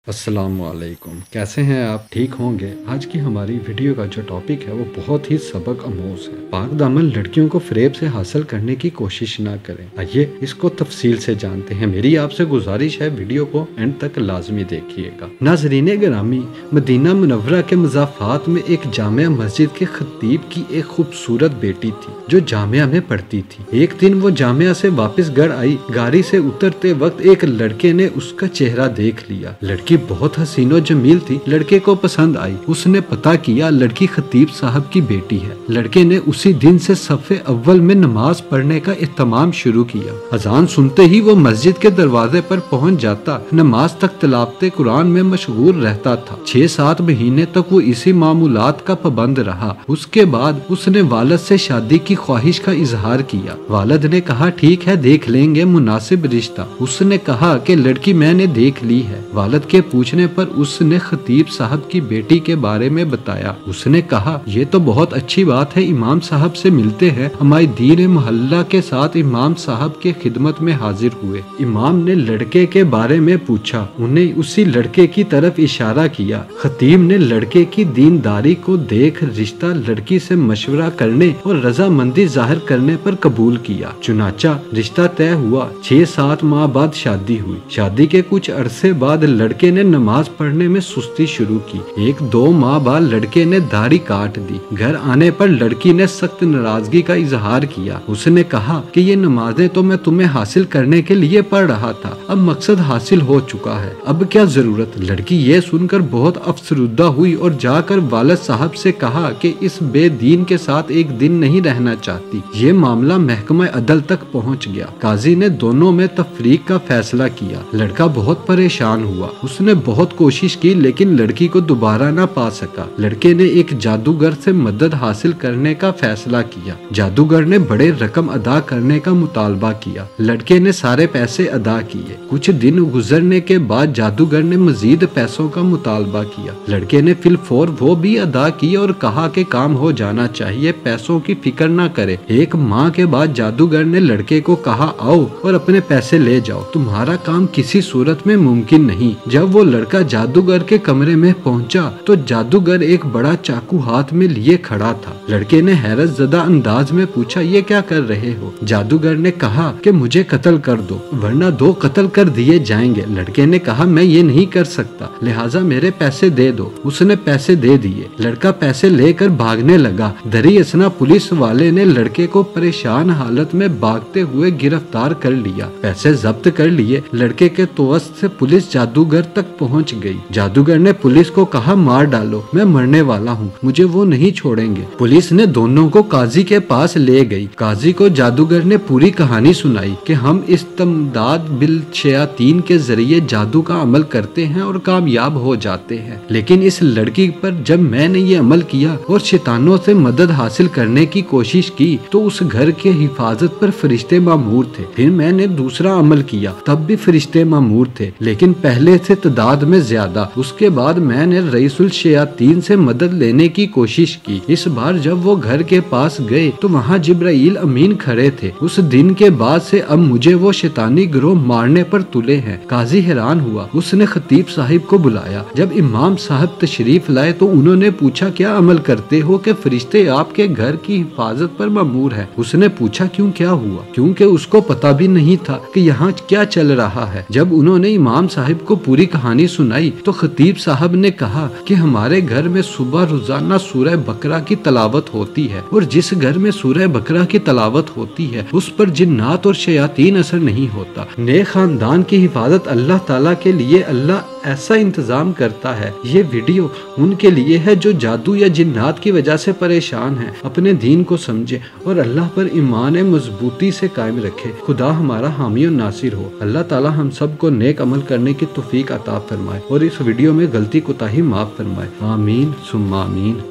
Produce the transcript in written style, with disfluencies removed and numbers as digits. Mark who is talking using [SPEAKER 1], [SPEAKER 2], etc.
[SPEAKER 1] अस्सलाम वालेकुम। कैसे हैं आप? ठीक होंगे। आज की हमारी वीडियो का जो टॉपिक है वो बहुत ही सबक आमोज है। पाक दामन लड़कियों को फरेब से हासिल करने की कोशिश ना करें। आइए इसको तफसील से जानते हैं। मेरी आपसे गुजारिश है वीडियो को एंड तक लाजमी देखिएगा। नाजरीन ग्रामी, मदीना मुनव्वरा के मज़ाफ़ात में एक जामिया मस्जिद के खतीब की एक खूबसूरत बेटी थी जो जामिया में पढ़ती थी। एक दिन वो जामिया से वापस घर आई। गाड़ी से उतरते वक्त एक लड़के ने उसका चेहरा देख लिया। लड़की बहुत हसीनो जमील थी, लड़के को पसंद आई। उसने पता किया लड़की खतीब साहब की बेटी है। लड़के ने उसी दिन से सफ़े अव्वल में नमाज पढ़ने का इत्तमाम शुरू किया। अजान सुनते ही वो मस्जिद के दरवाजे पर पहुंच जाता, नमाज तक तिलावत कुरान में मशगूल रहता था। 6-7 महीने तक वो इसी मामूलात का पाबंद रहा। उसके बाद उसने वालिद से शादी की ख्वाहिश का इजहार किया। वालिद ने कहा ठीक है, देख लेंगे मुनासिब रिश्ता। उसने कहा कि लड़की मैंने देख ली है। वालिद के पूछने पर उसने खतीब साहब की बेटी के बारे में बताया। उसने कहा ये तो बहुत अच्छी बात है, इमाम साहब से मिलते हैं। हमारे दीन मोहल्ला के साथ इमाम साहब के खिदमत में हाजिर हुए। इमाम ने लड़के के बारे में पूछा, उन्हें उसी लड़के की तरफ इशारा किया। खतीब ने लड़के की दीनदारी को देख रिश्ता लड़की से मशवरा करने और रजामंदी जाहिर करने पर कबूल किया। चुनाचा रिश्ता तय हुआ। 6-7 माह बाद शादी हुई। शादी के कुछ अरसे बाद लड़के ने नमाज पढ़ने में सुस्ती शुरू की। 1-2 माह बाद लड़के ने दाढ़ी काट दी। घर आने पर लड़की ने सख्त नाराजगी का इजहार किया। उसने कहा कि ये नमाजें तो मैं तुम्हें हासिल करने के लिए पढ़ रहा था, अब मकसद हासिल हो चुका है, अब क्या जरूरत। लड़की ये सुनकर बहुत अफसरुदा हुई और जाकर वालिद साहब से कहा कि इस बेदीन के साथ एक दिन नहीं रहना चाहती। ये मामला महकमा अदल तक पहुँच गया। काजी ने दोनों में तफरीक का फैसला किया। लड़का बहुत परेशान हुआ। उसने बहुत कोशिश की लेकिन लड़की को दोबारा ना पा सका। लड़के ने एक जादूगर से मदद हासिल करने का फैसला किया। जादूगर ने बड़े रकम अदा करने का मुतालबा किया। लड़के ने सारे पैसे अदा किए। कुछ दिन गुजरने के बाद जादूगर ने मजीद पैसों का मुतालबा किया। लड़के ने फिलफौर वो भी अदा किए और कहा कि काम हो जाना चाहिए, पैसों की फिक्र ना करे। 1 माह के बाद जादूगर ने लड़के को कहा आओ और अपने पैसे ले जाओ, तुम्हारा काम किसी सूरत में मुमकिन नहीं। जब वो लड़का जादूगर के कमरे में पहुंचा तो जादूगर एक बड़ा चाकू हाथ में लिए खड़ा था। लड़के ने हैरत ज़दा अंदाज में पूछा ये क्या कर रहे हो? जादूगर ने कहा कि मुझे कत्ल कर दो वरना 2 कत्ल कर दिए जाएंगे। लड़के ने कहा मैं ये नहीं कर सकता, लिहाजा मेरे पैसे दे दो। उसने पैसे दे दिए। लड़का पैसे लेकर भागने लगा। दरी असना पुलिस वाले ने लड़के को परेशान हालत में भागते हुए गिरफ्तार कर लिया। पैसे जब्त कर लिए। लड़के के तवस्त से पुलिस जादूगर तक पहुंच गई। जादूगर ने पुलिस को कहा मार डालो, मैं मरने वाला हूँ, मुझे वो नहीं छोड़ेंगे। पुलिस ने दोनों को काजी के पास ले गई। काजी को जादूगर ने पूरी कहानी सुनाई कि हम इस्तिमदाद बिल शयातीन के जरिए जादू का अमल करते हैं और कामयाब हो जाते हैं, लेकिन इस लड़की पर जब मैंने ये अमल किया और शैतानों से मदद हासिल करने की कोशिश की तो उस घर के हिफाजत पर फरिश्ते मामूर थे। फिर मैंने दूसरा अमल किया, तब भी फरिश्ते मामूर थे, लेकिन पहले से तादाद में ज्यादा। उसके बाद मैंने रईसुल शयातीन से मदद लेने की कोशिश की। इस बार जब वो घर के पास गए तो वहाँ जिब्राइल अमीन खड़े थे। उस दिन के बाद से अब मुझे वो शैतानी गिरोह मारने पर तुले हैं। काजी हैरान हुआ। उसने खतीब साहिब को बुलाया। जब इमाम साहब तशरीफ लाए तो उन्होंने पूछा क्या अमल करते हो कि फरिश्ते आपके घर की हिफाजत पर मामूर है। उसने पूछा क्यों, क्या हुआ? क्योंकि उसको पता भी नहीं था कि यहाँ क्या चल रहा है। जब उन्होंने इमाम साहिब को पूरी कहानी सुनाई तो खतीब साहब ने कहा कि हमारे घर में सुबह रोजाना सूरह बकरा की तलावत होती है और जिस घर में सूरह बकरा की तलावत होती है उस पर जिन्नात और शयातीन असर नहीं होता। नेक खानदान की हिफाजत अल्लाह ताला के लिए अल्लाह ऐसा इंतजाम करता है। ये वीडियो उनके लिए है जो जादू या जिन्नात की वजह से परेशान हैं। अपने दीन को समझे और अल्लाह पर ईमान मजबूती से कायम रखे। खुदा हमारा हामी और नासिर हो। अल्लाह ताला हम सब को नेक अमल करने की तौफीक अता फरमाए और इस वीडियो में गलती कोताही माफ फरमाए। आमीन सुम्मा आमीन।